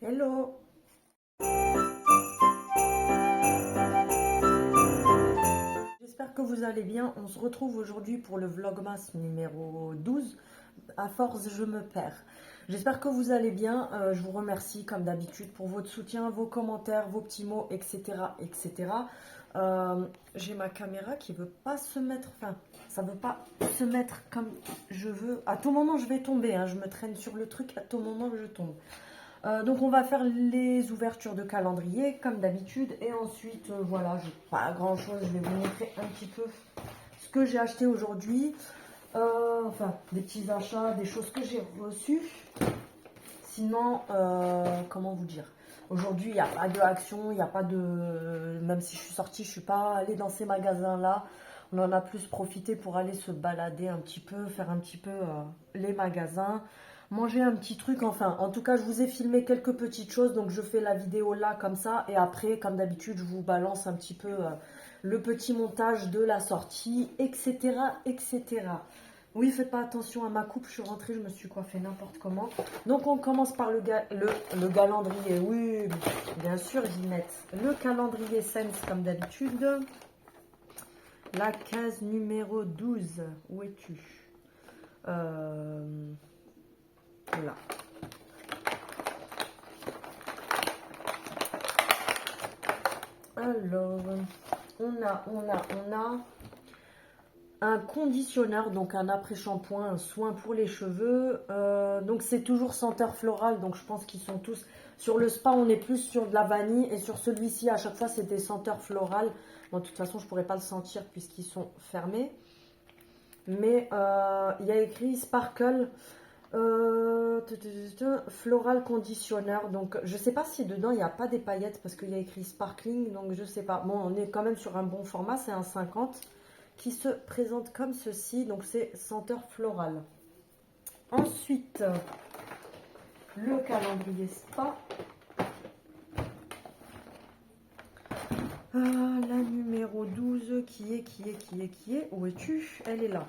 Hello! J'espère que vous allez bien. On se retrouve aujourd'hui pour le Vlogmas numéro 12. À force, je me perds. J'espère que vous allez bien. Je vous remercie comme d'habitude pour votre soutien, vos commentaires, vos petits mots, etc. etc. J'ai ma caméra qui veut pas se mettre, enfin, ça veut pas se mettre comme je veux. À tout moment, je vais tomber, hein. Je me traîne sur le truc, à tout moment, je tombe. Donc on va faire les ouvertures de calendrier comme d'habitude et ensuite voilà, j'ai pas grand chose, je vais vous montrer un petit peu ce que j'ai acheté aujourd'hui. Enfin des petits achats, des choses que j'ai reçues. Sinon comment vous dire, aujourd'hui il n'y a pas de action, il n'y a pas de, même si je suis sortie, je suis pas allée dans ces magasins là. On en a plus profité pour aller se balader un petit peu, faire un petit peu les magasins, manger un petit truc, enfin. En tout cas, je vous ai filmé quelques petites choses, donc je fais la vidéo là comme ça. Et après, comme d'habitude, je vous balance un petit peu le petit montage de la sortie, etc. etc. Oui, faites pas attention à ma coupe, je suis rentrée, je me suis coiffée n'importe comment. Donc on commence par le calendrier. Oui, bien sûr, Ginette. Le calendrier Sense comme d'habitude. La case numéro 12. Où es-tu? Là. Alors, on a un conditionneur, donc un après-shampoing, un soin pour les cheveux. Donc c'est toujours senteur florale, donc je pense qu'ils sont tous... Sur le spa, on est plus sur de la vanille, et sur celui-ci, à chaque fois, c'est des senteurs florales. Bon, de toute façon, je pourrais pas le sentir puisqu'ils sont fermés. Mais il y a écrit Sparkle Floral Conditioner. Donc je sais pas si dedans il n'y a pas des paillettes parce qu'il y a écrit Sparkling. Donc je sais pas. Bon, on est quand même sur un bon format. C'est un 50 qui se présente comme ceci. Donc c'est senteur floral. Ensuite, le calendrier spa. La numéro 12 qui est. Où es-tu? Elle est là.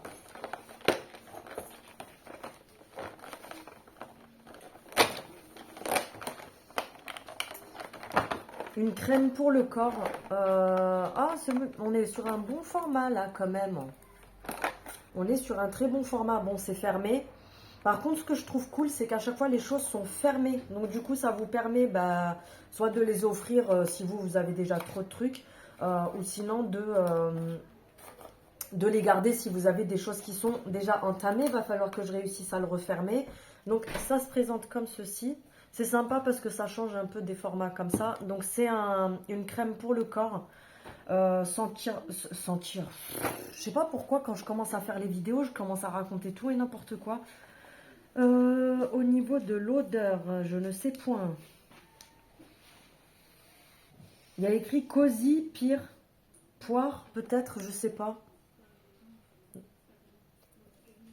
Une crème pour le corps. On est sur un bon format là quand même. On est sur un très bon format. Bon, c'est fermé. Par contre, ce que je trouve cool, c'est qu'à chaque fois, les choses sont fermées. Donc, du coup, ça vous permet soit de les offrir si vous avez déjà trop de trucs, ou sinon de les garder si vous avez des choses qui sont déjà entamées. Il va falloir que je réussisse à le refermer. Donc, ça se présente comme ceci. C'est sympa parce que ça change un peu des formats comme ça. Donc, c'est une crème pour le corps. Sentir. Je sais pas pourquoi, quand je commence à faire les vidéos, je commence à raconter tout et n'importe quoi. Au niveau de l'odeur, je ne sais point. Il y a écrit Cozy, pire, poire, peut-être, je sais pas.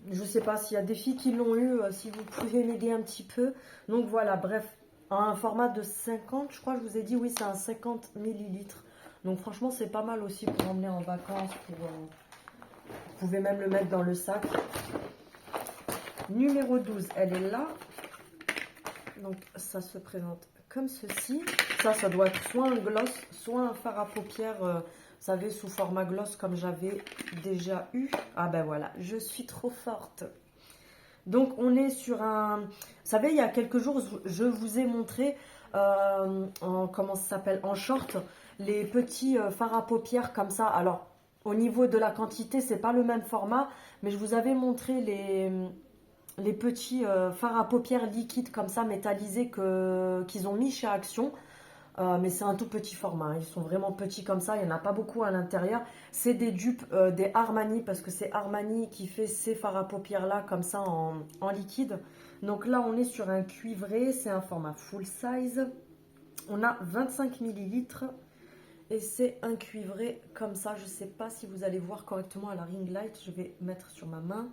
Je sais pas s'il y a des filles qui l'ont eu, si vous pouvez m'aider un petit peu. Donc voilà, bref, un format de 50, je crois que je vous ai dit, oui, c'est un 50 millilitres. Donc franchement, c'est pas mal aussi pour emmener en vacances. Vous pouvez même le mettre dans le sac. Numéro 12, elle est là. Donc ça se présente comme ceci. Ça doit être soit un gloss, soit un fard à paupières, vous savez, sous format gloss comme j'avais déjà eu. Ah ben voilà, je suis trop forte. Donc on est sur un... Vous savez, il y a quelques jours, je vous ai montré, comment ça s'appelle, en short, les petits fards à paupières comme ça. Alors, au niveau de la quantité, c'est pas le même format, mais je vous avais montré les petits fards à paupières liquides comme ça, métallisés, qu'ils ont mis chez Action. Mais c'est un tout petit format, hein. Ils sont vraiment petits comme ça, il n'y en a pas beaucoup à l'intérieur. C'est des dupes des Armani, parce que c'est Armani qui fait ces fards à paupières là, comme ça en liquide. Donc là, on est sur un cuivré, c'est un format full size. On a 25 millilitres et c'est un cuivré comme ça. Je ne sais pas si vous allez voir correctement à la ring light, je vais mettre sur ma main.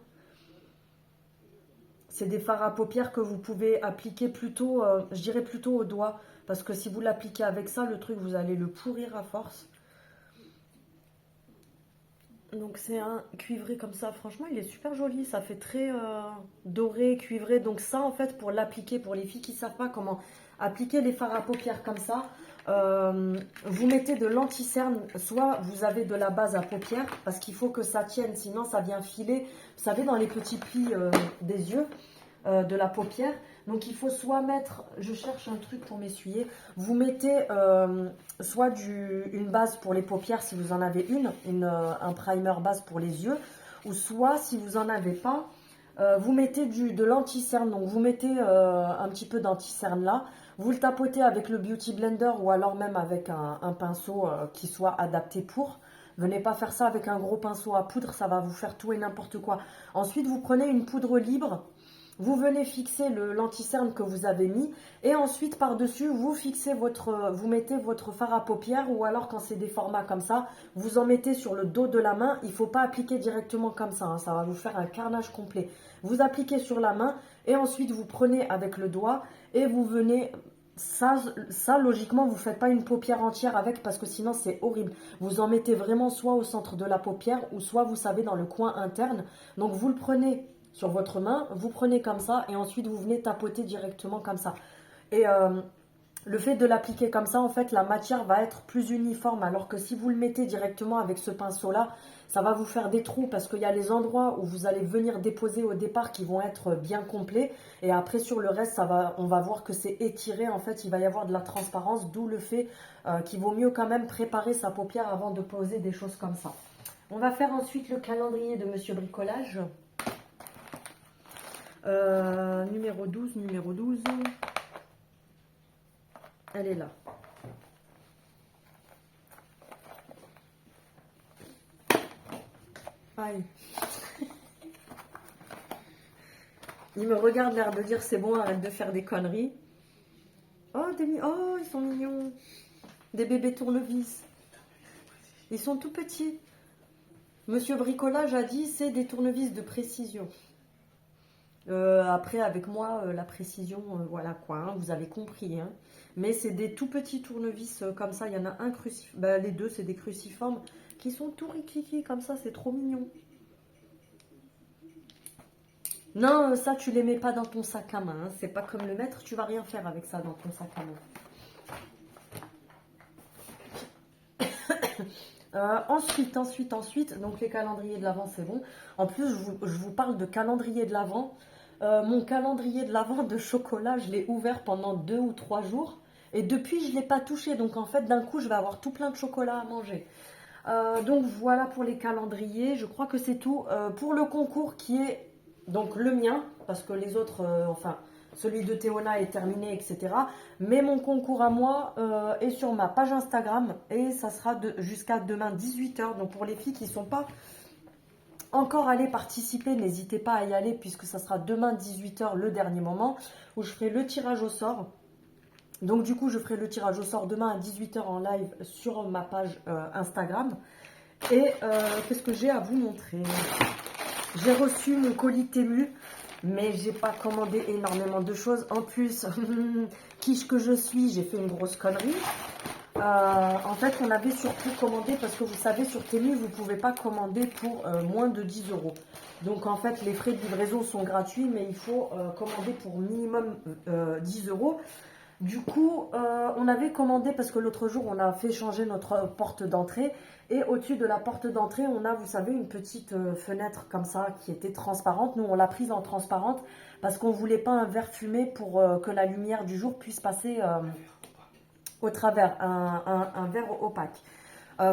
C'est des fards à paupières que vous pouvez appliquer plutôt, je dirais plutôt au doigt. Parce que si vous l'appliquez avec ça, le truc, vous allez le pourrir à force. Donc c'est un cuivré comme ça. Franchement, il est super joli. Ça fait très doré, cuivré. Donc ça, en fait, pour l'appliquer, pour les filles qui ne savent pas comment appliquez les fards à paupières comme ça. Vous mettez de l'anti-cerne, soit vous avez de la base à paupières, parce qu'il faut que ça tienne, sinon ça vient filer, vous savez, dans les petits plis des yeux, de la paupière. Donc il faut soit mettre, je cherche un truc pour m'essuyer, vous mettez soit une base pour les paupières si vous en avez un primer base pour les yeux, ou soit si vous n'en avez pas, vous mettez de l'anti-cerne, donc vous mettez un petit peu d'anti-cerne là, vous le tapotez avec le Beauty Blender ou alors même avec un pinceau qui soit adapté pour. Venez pas faire ça avec un gros pinceau à poudre, ça va vous faire tout et n'importe quoi. Ensuite, vous prenez une poudre libre, vous venez fixer l'anti-cerne que vous avez mis et ensuite par-dessus, vous mettez votre fard à paupières ou alors quand c'est des formats comme ça, vous en mettez sur le dos de la main. Il ne faut pas appliquer directement comme ça, hein, ça va vous faire un carnage complet. Vous appliquez sur la main et ensuite vous prenez avec le doigt et vous venez... Ça, logiquement, vous ne faites pas une paupière entière avec parce que sinon, c'est horrible. Vous en mettez vraiment soit au centre de la paupière ou soit, vous savez, dans le coin interne. Donc, vous le prenez sur votre main, vous prenez comme ça et ensuite, vous venez tapoter directement comme ça. Et le fait de l'appliquer comme ça, en fait, la matière va être plus uniforme. Alors que si vous le mettez directement avec ce pinceau-là, ça va vous faire des trous parce qu'il y a les endroits où vous allez venir déposer au départ qui vont être bien complets. Et après, sur le reste, on va voir que c'est étiré. En fait, il va y avoir de la transparence, d'où le fait qu'il vaut mieux quand même préparer sa paupière avant de poser des choses comme ça. On va faire ensuite le calendrier de Monsieur Bricolage. Numéro 12, numéro 12. Elle est là. Aïe. Il me regarde l'air de dire c'est bon, arrête de faire des conneries. Oh, oh, ils sont mignons. Des bébés tournevis. Ils sont tout petits. Monsieur Bricolage a dit c'est des tournevis de précision. Après, avec moi, la précision, voilà quoi, hein, vous avez compris. Hein. Mais c'est des tout petits tournevis comme ça. Il y en a un cruciforme. Bah, les deux, c'est des cruciformes qui sont tout rikiki comme ça. C'est trop mignon. Non, ça, tu les mets pas dans ton sac à main. Hein. C'est pas comme le mettre. Tu vas rien faire avec ça dans ton sac à main. Ensuite, donc les calendriers de l'Avent, c'est bon. En plus, je vous parle de calendrier de l'Avent. Mon calendrier de l'Avent de chocolat, je l'ai ouvert pendant 2 ou 3 jours. Et depuis, je ne l'ai pas touché. Donc, en fait, d'un coup, je vais avoir tout plein de chocolat à manger. Donc, voilà pour les calendriers. Je crois que c'est tout. Pour le concours qui est donc le mien, parce que les autres, enfin, celui de Théona est terminé, etc. Mais mon concours à moi est sur ma page Instagram. Et ça sera jusqu'à demain 18 h. Donc, pour les filles qui ne sont pas... encore aller participer, n'hésitez pas à y aller puisque ça sera demain 18 h le dernier moment où je ferai le tirage au sort. Donc du coup je ferai le tirage au sort demain à 18 h en live sur ma page Instagram. Et qu'est-ce que j'ai à vous montrer? J'ai reçu mon colis Temu, mais j'ai pas commandé énormément de choses. En plus, quiche que je suis, j'ai fait une grosse connerie. En fait, on avait surtout commandé, parce que vous savez, sur Temu, vous ne pouvez pas commander pour moins de 10 €. Donc, en fait, les frais de livraison sont gratuits, mais il faut commander pour minimum 10 €. Du coup, on avait commandé, parce que l'autre jour, on a fait changer notre porte d'entrée. Et au-dessus de la porte d'entrée, on a, vous savez, une petite fenêtre comme ça, qui était transparente. Nous, on l'a prise en transparente, parce qu'on ne voulait pas un verre fumé pour que la lumière du jour puisse passer... au travers, un verre opaque,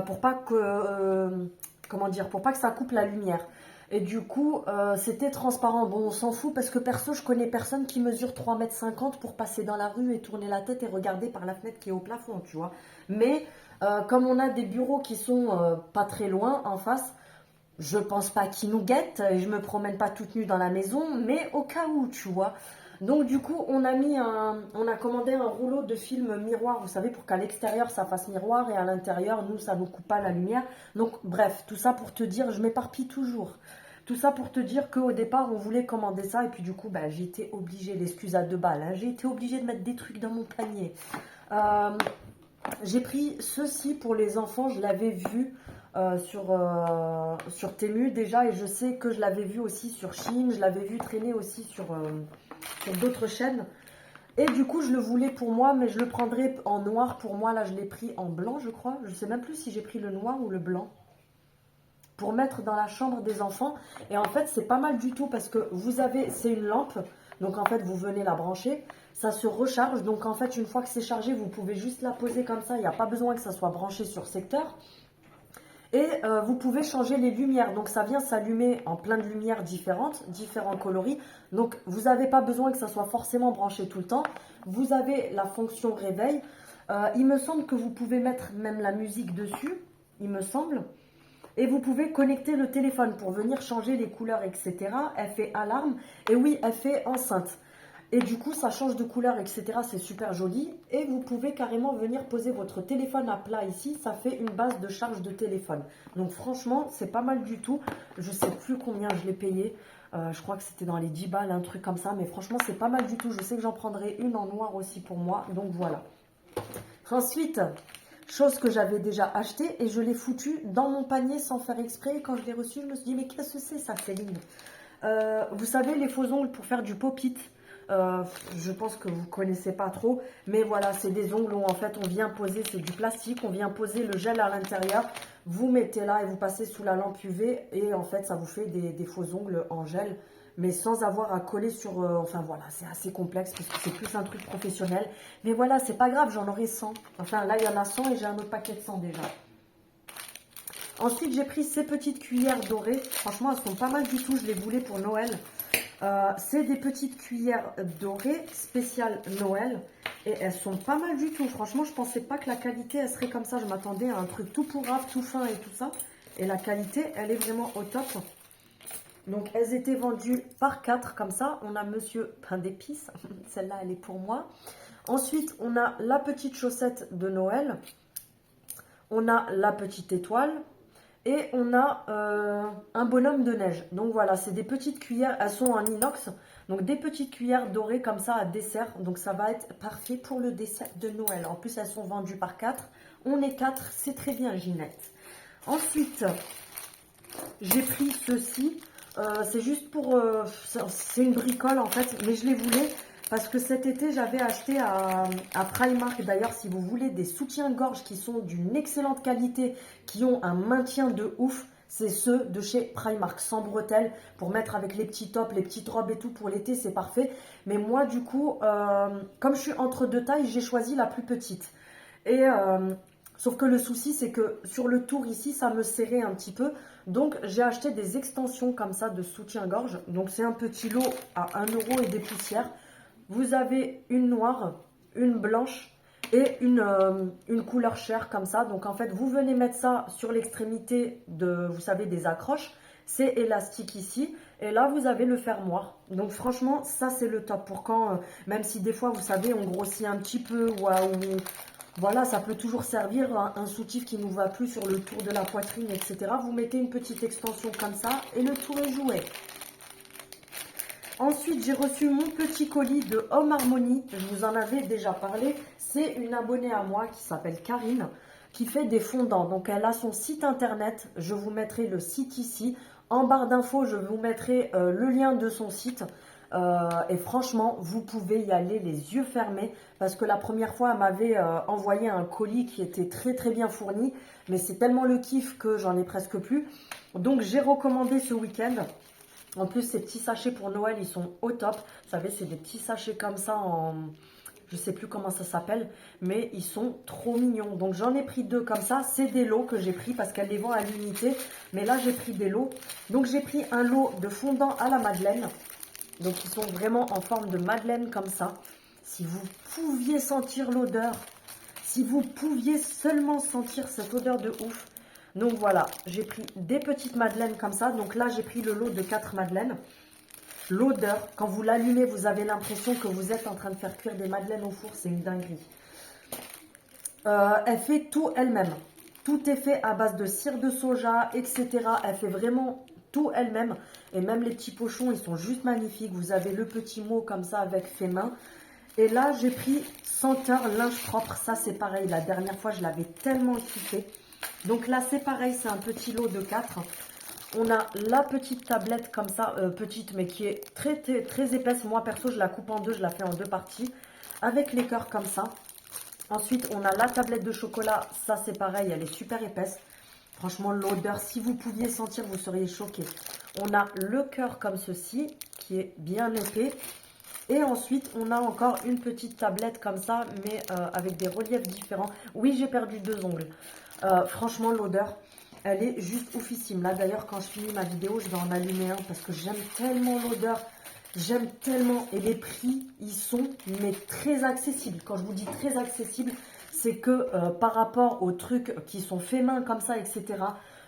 pour pas que, comment dire, pour pas que ça coupe la lumière. Et du coup, c'était transparent. Bon, on s'en fout parce que perso, je connais personne qui mesure 3,50 m pour passer dans la rue et tourner la tête et regarder par la fenêtre qui est au plafond, tu vois. Mais comme on a des bureaux qui sont pas très loin en face, je pense pas qu'ils nous guettent et je me promène pas toute nue dans la maison, mais au cas où, tu vois. Donc du coup, on a commandé un rouleau de film miroir, vous savez, pour qu'à l'extérieur ça fasse miroir et à l'intérieur, nous, ça ne nous coupe pas la lumière. Donc bref, tout ça pour te dire, je m'éparpille toujours. Tout ça pour te dire qu'au départ, on voulait commander ça et puis du coup, bah, j'ai été obligée, l'excuse à 2 balles, hein, j'ai été obligée de mettre des trucs dans mon panier. J'ai pris ceci pour les enfants, je l'avais vu sur Temu déjà et je sais que je l'avais vu aussi sur Shein, je l'avais vu traîner aussi sur d'autres chaînes. Et du coup, je le voulais pour moi, mais je le prendrai en noir pour moi. Là, je l'ai pris en blanc, je crois. Je ne sais même plus si j'ai pris le noir ou le blanc. Pour mettre dans la chambre des enfants. Et en fait, c'est pas mal du tout parce que vous avez, c'est une lampe. Donc en fait, vous venez la brancher. Ça se recharge. Donc en fait, une fois que c'est chargé, vous pouvez juste la poser comme ça. Il n'y a pas besoin que ça soit branché sur secteur. Et vous pouvez changer les lumières. Donc ça vient s'allumer en plein de lumières différentes, différents coloris. Donc vous n'avez pas besoin que ça soit forcément branché tout le temps. Vous avez la fonction réveil. Il me semble que vous pouvez mettre même la musique dessus, il me semble. Et vous pouvez connecter le téléphone pour venir changer les couleurs, etc. Elle fait alarme. Et oui, elle fait enceinte. Et du coup, ça change de couleur, etc. C'est super joli. Et vous pouvez carrément venir poser votre téléphone à plat ici. Ça fait une base de charge de téléphone. Donc franchement, c'est pas mal du tout. Je sais plus combien je l'ai payé. Je crois que c'était dans les 10 balles, un truc comme ça. Mais franchement, c'est pas mal du tout. Je sais que j'en prendrai une en noir aussi pour moi. Donc voilà. Ensuite, chose que j'avais déjà achetée et je l'ai foutue dans mon panier sans faire exprès. Et quand je l'ai reçue, je me suis dit, mais qu'est-ce que c'est ça, Céline? Vous savez, les faux ongles pour faire du pop-it. Je pense que vous ne connaissez pas trop, mais voilà, c'est des ongles où en fait on vient poser, c'est du plastique, on vient poser le gel à l'intérieur, vous mettez là et vous passez sous la lampe UV et en fait ça vous fait des faux ongles en gel, mais sans avoir à coller sur, enfin voilà, c'est assez complexe parce que c'est plus un truc professionnel, mais voilà, c'est pas grave, j'en aurai 100, enfin là il y en a 100 et j'ai un autre paquet de 100 déjà. Ensuite, j'ai pris ces petites cuillères dorées. Franchement, elles sont pas mal du tout. Je les voulais pour Noël. C'est des petites cuillères dorées spéciales Noël. Et elles sont pas mal du tout. Franchement, je pensais pas que la qualité, elle serait comme ça. Je m'attendais à un truc tout pourrave, tout fin et tout ça. Et la qualité, elle est vraiment au top. Donc, elles étaient vendues par 4 comme ça. On a Monsieur Pain d'épices. Celle-là, elle est pour moi. Ensuite, on a la petite chaussette de Noël. On a la petite étoile. Et on a un bonhomme de neige. Donc voilà, c'est des petites cuillères, elles sont en inox. Donc des petites cuillères dorées comme ça à dessert. Donc ça va être parfait pour le dessert de Noël. En plus, elles sont vendues par 4. On est 4, c'est très bien, Ginette. Ensuite, j'ai pris ceci. C'est juste pour... c'est une bricole en fait, mais je les voulais parce que cet été, j'avais acheté à Primark. D'ailleurs, si vous voulez des soutiens-gorge qui sont d'une excellente qualité, qui ont un maintien de ouf, c'est ceux de chez Primark, sans bretelles, pour mettre avec les petits tops, les petites robes et tout pour l'été, c'est parfait. Mais moi, du coup, comme je suis entre deux tailles, j'ai choisi la plus petite. Et sauf que le souci, c'est que sur le tour ici, ça me serrait un petit peu. Donc, j'ai acheté des extensions comme ça de soutien-gorge. Donc, c'est un petit lot à 1 € et des poussières. Vous avez une noire, une blanche et une couleur chair comme ça. Donc, en fait, vous venez mettre ça sur l'extrémité de, vous savez, des accroches. C'est élastique ici. Et là, vous avez le fermoir. Donc, franchement, ça, c'est le top pour quand, même si des fois, vous savez, on grossit un petit peu ou voilà, ça peut toujours servir un soutif qui ne nous va plus sur le tour de la poitrine, etc. Vous mettez une petite extension comme ça et le tour est joué. Ensuite, j'ai reçu mon petit colis de Home Harmony. Je vous en avais déjà parlé. C'est une abonnée à moi qui s'appelle Karine, qui fait des fondants. Donc, elle a son site internet. Je vous mettrai le site ici. En barre d'infos, je vous mettrai le lien de son site. Et franchement, vous pouvez y aller les yeux fermés parce que la première fois, elle m'avait envoyé un colis qui était très très bien fourni. Mais c'est tellement le kiff que j'en ai presque plus. Donc, j'ai recommandé ce week-end. En plus, ces petits sachets pour Noël, ils sont au top. Vous savez, c'est des petits sachets comme ça en... Je sais plus comment ça s'appelle, mais ils sont trop mignons. Donc, j'en ai pris 2 comme ça. C'est des lots que j'ai pris parce qu'elle les vend à l'unité. Mais là, j'ai pris des lots. Donc, j'ai pris un lot de fondant à la madeleine. Donc, ils sont vraiment en forme de madeleine comme ça. Si vous pouviez sentir l'odeur, si vous pouviez seulement sentir cette odeur de ouf. Donc voilà, j'ai pris des petites madeleines comme ça. Donc là, j'ai pris le lot de 4 madeleines. L'odeur, quand vous l'allumez, vous avez l'impression que vous êtes en train de faire cuire des madeleines au four. C'est une dinguerie. Elle fait tout elle-même. Tout est fait à base de cire de soja, etc. Elle fait vraiment tout elle-même. Et même les petits pochons, ils sont juste magnifiques. Vous avez le petit mot comme ça avec fait main. Et là, j'ai pris senteur linge propre. Ça, c'est pareil. La dernière fois, je l'avais tellement kiffé. Donc là, c'est pareil. C'est un petit lot de 4. On a la petite tablette comme ça, petite, mais qui est très, très, très épaisse. Moi, perso, je la coupe en deux. Je la fais en 2 parties. avec les cœurs comme ça. Ensuite, on a la tablette de chocolat. Ça, c'est pareil, elle est super épaisse. Franchement, l'odeur, si vous pouviez sentir, vous seriez choqués. On a le cœur comme ceci, qui est bien épais. Et ensuite, on a encore une petite tablette comme ça, mais avec des reliefs différents. Oui, j'ai perdu 2 ongles. Franchement, l'odeur, elle est juste oufissime. Là, d'ailleurs, quand je finis ma vidéo, je vais en allumer un parce que j'aime tellement l'odeur. J'aime tellement. Et les prix, ils sont mais très accessibles. Quand je vous dis très accessibles, c'est que par rapport aux trucs qui sont faits main comme ça, etc.,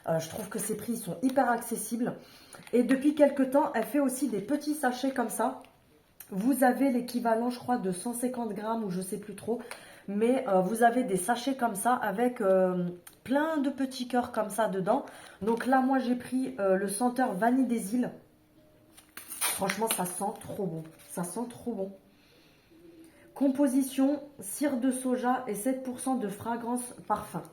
je trouve que ces prix sont hyper accessibles. Et depuis quelques temps, elle fait aussi des petits sachets comme ça. Vous avez l'équivalent, je crois, de 150 grammes ou je sais plus trop. Mais vous avez des sachets comme ça avec plein de petits cœurs comme ça dedans. Donc là, moi, j'ai pris le senteur vanille des îles. Franchement, ça sent trop bon. Ça sent trop bon. Composition, cire de soja et 7% de fragrance parfum.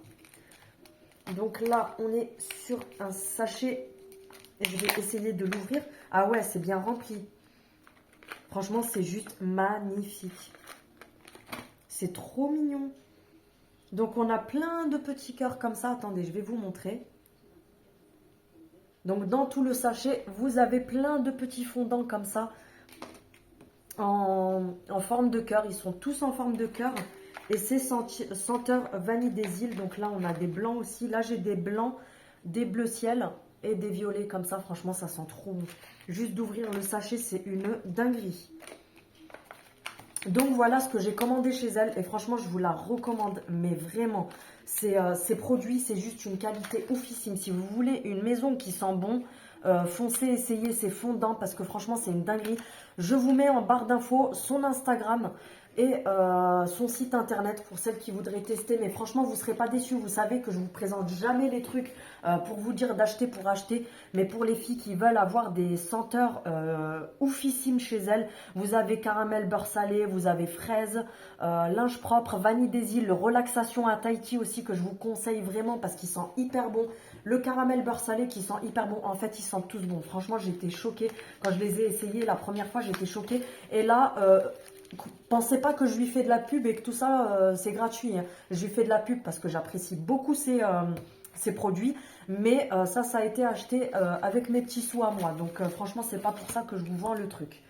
Donc là, on est sur un sachet. Je vais essayer de l'ouvrir. Ah ouais, c'est bien rempli. Franchement, c'est juste magnifique. C'est trop mignon. Donc, on a plein de petits cœurs comme ça. Attendez, je vais vous montrer. Donc, dans tout le sachet, vous avez plein de petits fondants comme ça. En forme de cœur. Ils sont tous en forme de cœur. Et c'est senteur vanille des îles. Donc là, on a des blancs aussi. Là, j'ai des blancs, des bleus ciel et des violets comme ça. Franchement, ça sent trop bon. Juste d'ouvrir le sachet, c'est une dinguerie. Donc voilà ce que j'ai commandé chez elle. Et franchement, je vous la recommande. Mais vraiment, ces produits, c'est juste une qualité oufissime. Si vous voulez une maison qui sent bon, foncez, essayez ces fondants parce que franchement, c'est une dinguerie. Je vous mets en barre d'infos son Instagram et son site internet pour celles qui voudraient tester. Mais franchement, vous ne serez pas déçus. Vous savez que je ne vous présente jamais les trucs pour vous dire d'acheter pour acheter. Mais pour les filles qui veulent avoir des senteurs oufissimes chez elles, vous avez caramel beurre salé, vous avez fraise, linge propre, vanille des îles, relaxation à Tahiti aussi que je vous conseille vraiment parce qu'il sent hyper bon. Le caramel beurre salé qui sent hyper bon. En fait, ils sentent tous bons. Franchement, j'étais choquée. Quand je les ai essayés la première fois, j'étais choquée. Et là, pensez pas que je lui fais de la pub et que tout ça, c'est gratuit. Hein. Je lui fais de la pub parce que j'apprécie beaucoup ces produits. Mais ça a été acheté avec mes petits sous à moi. Donc, franchement, c'est pas pour ça que je vous vends le truc.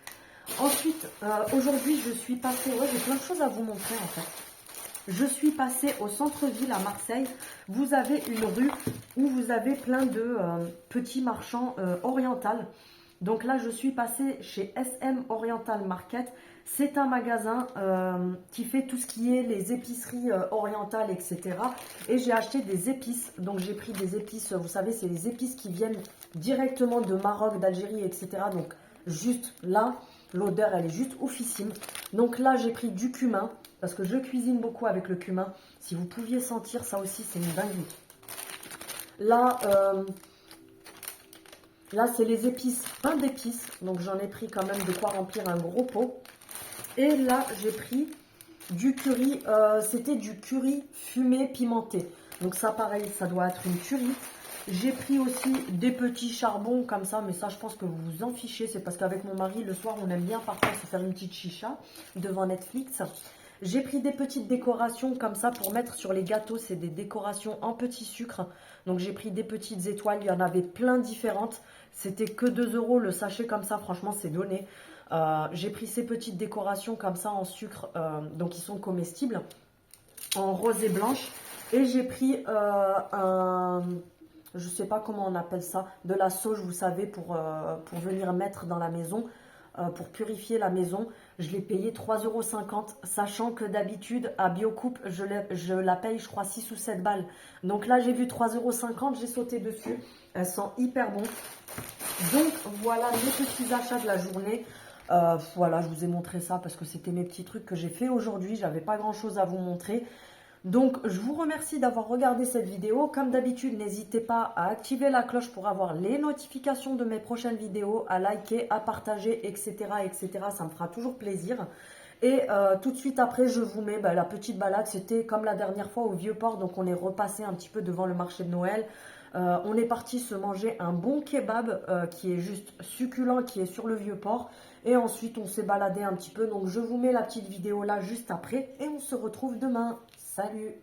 Ensuite, aujourd'hui, je suis passée... Ouais, j'ai plein de choses à vous montrer, en fait. Je suis passée au centre-ville à Marseille. Vous avez une rue où vous avez plein de petits marchands orientaux. Donc là, je suis passée chez SM Oriental Market. C'est un magasin qui fait tout ce qui est les épiceries orientales, etc. Et j'ai acheté des épices. Donc j'ai pris des épices, vous savez, c'est les épices qui viennent directement de Maroc, d'Algérie, etc. Donc juste là, l'odeur, elle est juste oufissime. Donc là, j'ai pris du cumin. Parce que je cuisine beaucoup avec le cumin. Si vous pouviez sentir, ça aussi, c'est une dinguerie. Là, c'est les épices, pain d'épices. Donc, j'en ai pris quand même de quoi remplir un gros pot. Et là, j'ai pris du curry. C'était du curry fumé pimenté. Donc, ça, pareil, ça doit être une tuerie. J'ai pris aussi des petits charbons comme ça. Mais ça, je pense que vous vous en fichez. C'est parce qu'avec mon mari, le soir, on aime bien parfois se faire une petite chicha devant Netflix. J'ai pris des petites décorations comme ça pour mettre sur les gâteaux. C'est des décorations en petit sucre. Donc j'ai pris des petites étoiles. Il y en avait plein différentes. C'était que 2 € le sachet comme ça. Franchement, c'est donné. J'ai pris ces petites décorations comme ça en sucre. Donc ils sont comestibles. En rose et blanche. Et j'ai pris je ne sais pas comment on appelle ça. De la sauge, vous savez, pour venir mettre dans la maison. Pour purifier la maison. Je l'ai payé 3,50 €, sachant que d'habitude, à Biocoupe, je la paye, je crois, 6 ou 7 balles. Donc là, j'ai vu 3,50 €, j'ai sauté dessus. Elles sont hyper bon. Donc, voilà mes petits achats de la journée. Voilà, je vous ai montré ça parce que c'était mes petits trucs que j'ai fait aujourd'hui. J'avais pas grand-chose à vous montrer. Donc, je vous remercie d'avoir regardé cette vidéo. Comme d'habitude, n'hésitez pas à activer la cloche pour avoir les notifications de mes prochaines vidéos, à liker, à partager, etc. etc. Ça me fera toujours plaisir. Et tout de suite après, je vous mets la petite balade. C'était comme la dernière fois au Vieux-Port. Donc, on est repassé un petit peu devant le marché de Noël. On est parti se manger un bon kebab qui est juste succulent, qui est sur le Vieux-Port. Et ensuite, on s'est baladé un petit peu. Donc, je vous mets la petite vidéo là juste après. Et on se retrouve demain. Salut!